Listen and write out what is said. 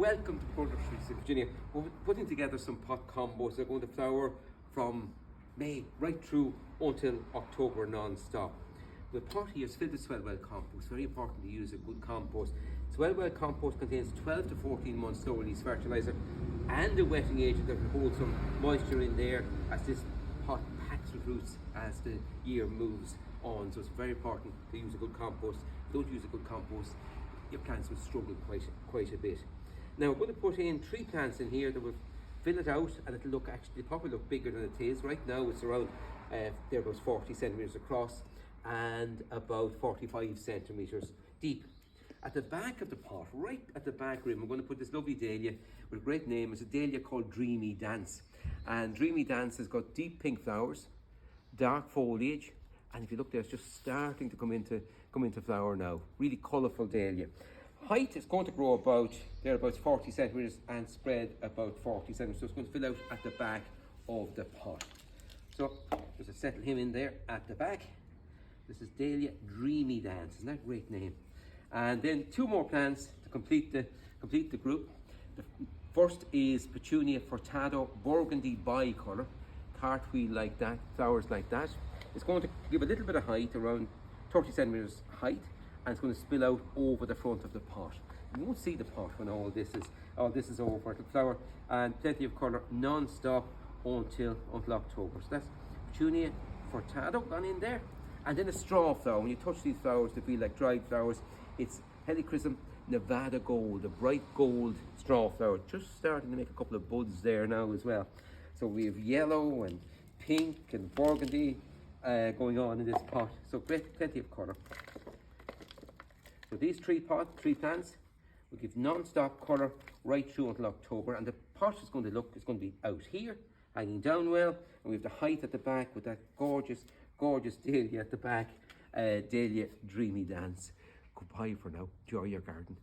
Welcome to Nurseries in Virginia. We're putting together some pot combos. They're going to flower from May right through until October non-stop. The pot here is filled with SWELL compost. Very important to use a good compost. SWELL compost contains 12 to 14 months slow release fertilizer and a wetting agent that will hold some moisture in there as this pot packs with roots as the year moves on. So it's very important to use a good compost. If you don't use a good compost, your plants will struggle quite a bit. Now we're going to put in 3 plants in here that will fill it out, and it'll look actually probably look bigger than it is. Right now it's around there about 40 centimeters across and about 45 centimeters deep. At the back of the pot, right at the back rim, we're going to put this lovely dahlia with a great name. It's a dahlia called Dreamy Dance, and Dreamy Dance has got deep pink flowers, dark foliage, and if you look there, it's just starting to come into flower now. Really colourful dahlia. Height is going to grow about 40 centimeters and spread about 40 centimeters. So it's going to fill out at the back of the pot. So just settle him in there at the back. This is Dahlia Dreamy Dance. Isn't that a great name? And then 2 more plants to complete the group. The first is Petunia Fortado Burgundy Bicolour, cartwheel like that, flowers like that. It's going to give a little bit of height, around 30 centimeters height, and it's going to spill out over the front of the pot. You won't see the pot when all this is over. It'll flower and plenty of colour non-stop until October. So that's Petunia Fortado gone in there. And then a Strawflower. When you touch these flowers, they feel like dried flowers. It's Helichrysum Nevada Gold, a bright gold Strawflower. Just starting to make a couple of buds there now as well. So we have yellow and pink and burgundy going on in this pot. So plenty of colour. So these 3 plants will give non-stop colour right through until October, and the pot is going to be out here, hanging down well, and we have the height at the back with that gorgeous dahlia at the back, Dahlia Dreamy Dance. Goodbye for now. Enjoy your garden.